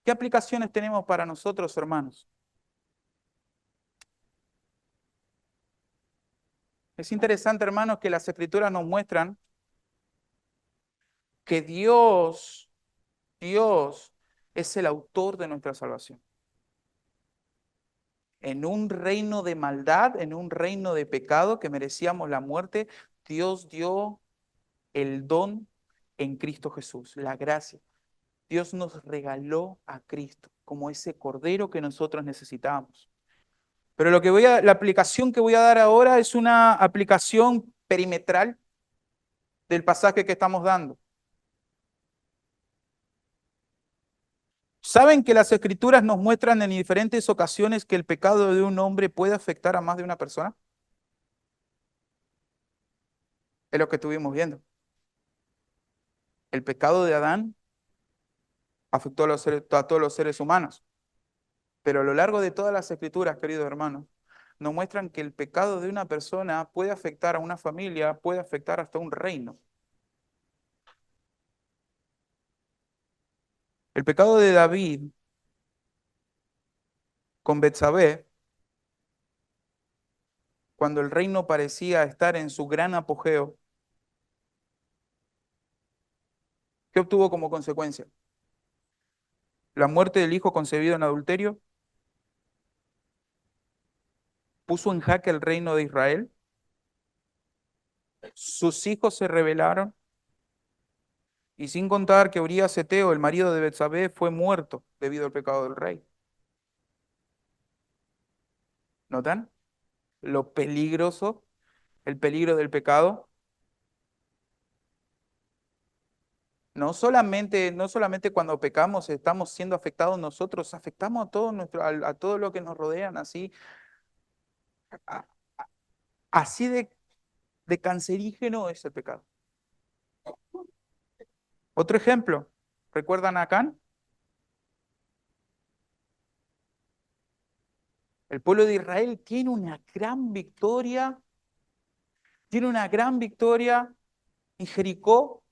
¿Qué aplicaciones tenemos para nosotros, hermanos? Es interesante, hermanos, que las escrituras nos muestran que Dios es el autor de nuestra salvación. En un reino de maldad, en un reino de pecado que merecíamos la muerte, Dios dio el don en Cristo Jesús, la gracia. Dios nos regaló a Cristo como ese cordero que nosotros necesitábamos. Pero la aplicación que voy a dar ahora es una aplicación perimetral del pasaje que estamos dando. ¿Saben que las escrituras nos muestran en diferentes ocasiones que el pecado de un hombre puede afectar a más de una persona? Es lo que estuvimos viendo. El pecado de Adán afectó a todos los seres humanos. Pero a lo largo de todas las escrituras, queridos hermanos, nos muestran que el pecado de una persona puede afectar a una familia, puede afectar hasta un reino. El pecado de David con Betsabé, cuando el reino parecía estar en su gran apogeo, ¿qué obtuvo como consecuencia? La muerte del hijo concebido en adulterio, puso en jaque el reino de Israel, sus hijos se rebelaron, y sin contar que Urías Eteo, el marido de Betsabé, fue muerto debido al pecado del rey. ¿Notan lo peligroso, el peligro del pecado? No solamente cuando pecamos estamos siendo afectados nosotros, afectamos a todo lo que nos rodean, a- así de cancerígeno es el pecado. Otro ejemplo, ¿recuerdan a Acán? El pueblo de Israel tiene una gran victoria en Jericó.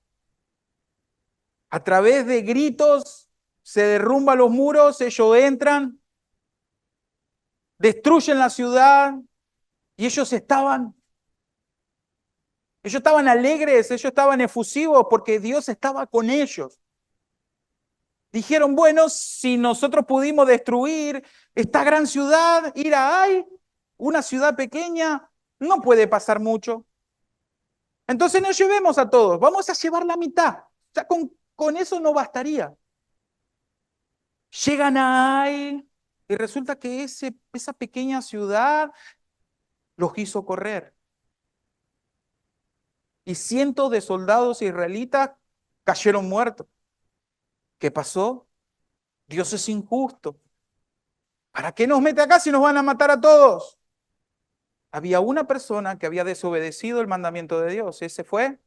A través de gritos se derrumban los muros, ellos entran, destruyen la ciudad y ellos estaban Ellos estaban alegres, ellos estaban efusivos porque Dios estaba con ellos. Dijeron, bueno, si nosotros pudimos destruir esta gran ciudad, ir a Ai, una ciudad pequeña, no puede pasar mucho. Entonces nos llevemos a todos, vamos a llevar la mitad. O sea, con eso no bastaría. Llegan a Ai y resulta que esa pequeña ciudad los hizo correr. Y cientos de soldados israelitas cayeron muertos. ¿Qué pasó? Dios es injusto. ¿Para qué nos mete acá si nos van a matar a todos? Había una persona que había desobedecido el mandamiento de Dios. Ese fue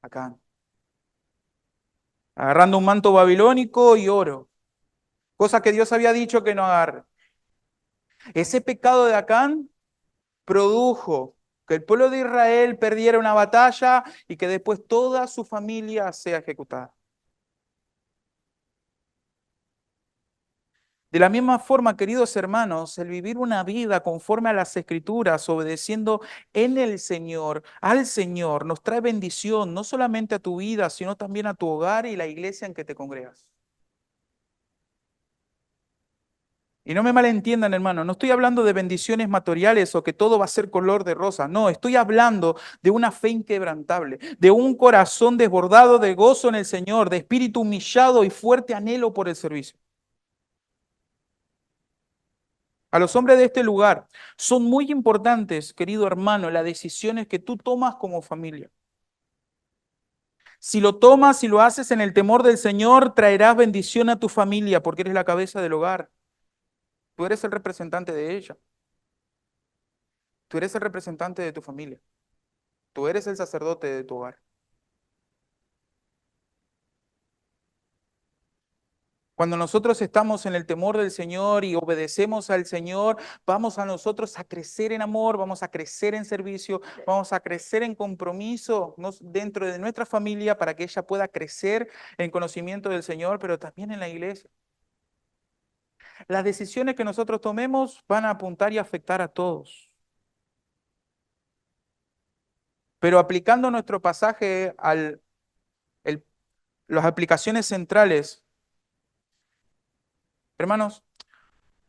Acán. Agarrando un manto babilónico y oro. Cosa que Dios había dicho que no agarre. Ese pecado de Acán produjo que el pueblo de Israel perdiera una batalla y que después toda su familia sea ejecutada. De la misma forma, queridos hermanos, el vivir una vida conforme a las Escrituras, obedeciendo en el Señor, al Señor, nos trae bendición, no solamente a tu vida, sino también a tu hogar y la iglesia en que te congregas. Y no me malentiendan, hermano, no estoy hablando de bendiciones materiales o que todo va a ser color de rosa. No, estoy hablando de una fe inquebrantable, de un corazón desbordado de gozo en el Señor, de espíritu humillado y fuerte anhelo por el servicio. A los hombres de este lugar son muy importantes, querido hermano, las decisiones que tú tomas como familia. Si lo tomas y lo haces en el temor del Señor, traerás bendición a tu familia porque eres la cabeza del hogar. Tú eres el representante de ella. Tú eres el representante de tu familia. Tú eres el sacerdote de tu hogar. Cuando nosotros estamos en el temor del Señor y obedecemos al Señor, vamos a nosotros a crecer en amor, vamos a crecer en servicio, vamos a crecer en compromiso dentro de nuestra familia para que ella pueda crecer en conocimiento del Señor, pero también en la iglesia. Las decisiones que nosotros tomemos van a apuntar y afectar a todos. Pero aplicando nuestro pasaje el- las aplicaciones centrales, hermanos,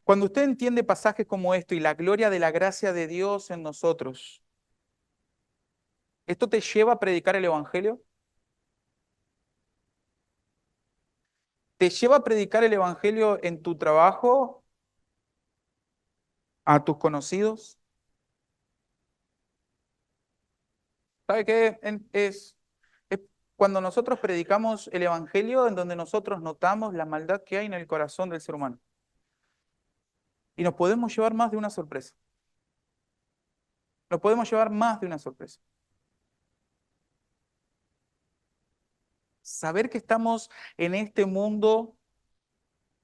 cuando usted entiende pasajes como esto y la gloria de la gracia de Dios en nosotros, ¿esto te lleva a predicar el Evangelio? ¿Te lleva a predicar el Evangelio en tu trabajo, a tus conocidos? ¿Sabe qué? Es cuando nosotros predicamos el Evangelio en donde nosotros notamos la maldad que hay en el corazón del ser humano. Y nos podemos llevar más de una sorpresa. Nos podemos llevar más de una sorpresa. Saber que estamos en este mundo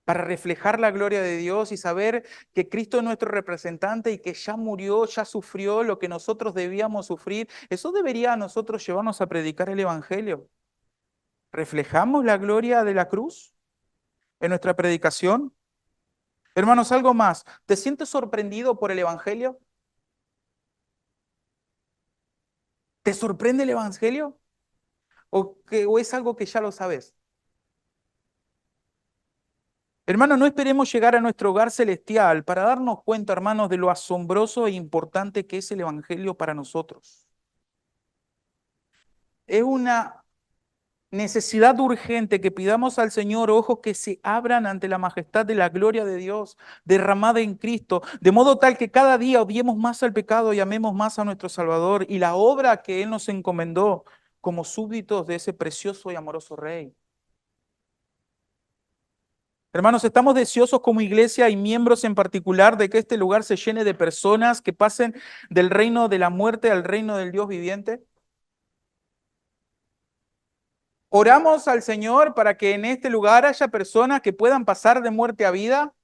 para reflejar la gloria de Dios y saber que Cristo es nuestro representante y que ya murió, ya sufrió lo que nosotros debíamos sufrir, eso debería a nosotros llevarnos a predicar el Evangelio. ¿Reflejamos la gloria de la cruz en nuestra predicación? Hermanos, algo más. ¿Te sientes sorprendido por el Evangelio? ¿Te sorprende el Evangelio? ¿O es algo que ya lo sabes? Hermanos, no esperemos llegar a nuestro hogar celestial para darnos cuenta, hermanos, de lo asombroso e importante que es el Evangelio para nosotros. Es una necesidad urgente que pidamos al Señor ojos que se abran ante la majestad de la gloria de Dios derramada en Cristo, de modo tal que cada día odiemos más al pecado y amemos más a nuestro Salvador y la obra que Él nos encomendó como súbditos de ese precioso y amoroso Rey. Hermanos, estamos deseosos como iglesia y miembros en particular de que este lugar se llene de personas que pasen del reino de la muerte al reino del Dios viviente. Oramos al Señor para que en este lugar haya personas que puedan pasar de muerte a vida.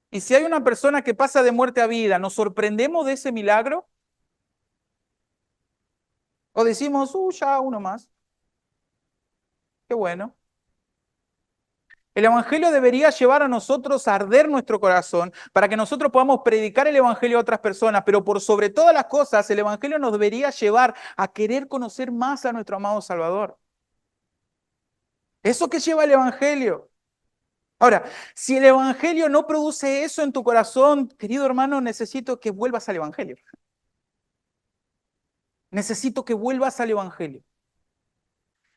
Y si hay una persona que pasa de muerte a vida, ¿nos sorprendemos de ese milagro? ¿O decimos, ya uno más? Qué bueno. El Evangelio debería llevar a nosotros a arder nuestro corazón para que nosotros podamos predicar el Evangelio a otras personas, pero por sobre todas las cosas, el Evangelio nos debería llevar a querer conocer más a nuestro amado Salvador. Eso que lleva el Evangelio. Ahora, si el Evangelio no produce eso en tu corazón, querido hermano, necesito que vuelvas al Evangelio. Necesito que vuelvas al Evangelio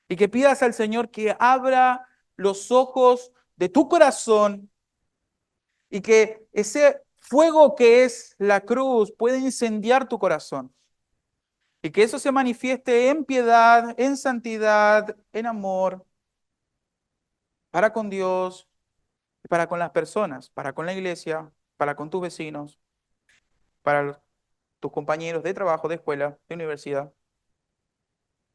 y que pidas al Señor que abra los ojos de tu corazón y que ese fuego que es la cruz pueda incendiar tu corazón y que eso se manifieste en piedad, en santidad, en amor para con Dios y para con las personas, para con la iglesia, para con tus vecinos, para tus compañeros de trabajo, de escuela, de universidad.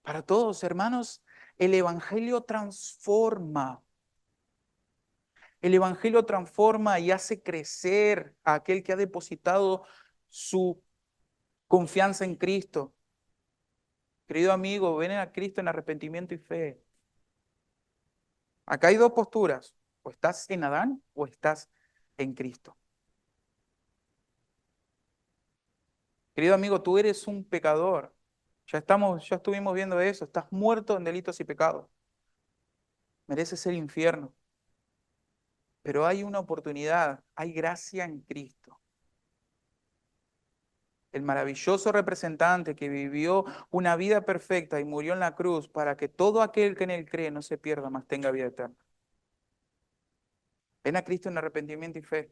Para todos, hermanos, el Evangelio transforma. El Evangelio transforma y hace crecer a aquel que ha depositado su confianza en Cristo. Querido amigo, ven a Cristo en arrepentimiento y fe. Acá hay dos posturas. O estás en Adán o estás en Cristo. Querido amigo, tú eres un pecador. Ya estuvimos viendo eso. Estás muerto en delitos y pecados. Mereces el infierno. Pero hay una oportunidad, hay gracia en Cristo. El maravilloso representante que vivió una vida perfecta y murió en la cruz para que todo aquel que en él cree no se pierda, mas tenga vida eterna. Ven a Cristo en arrepentimiento y fe.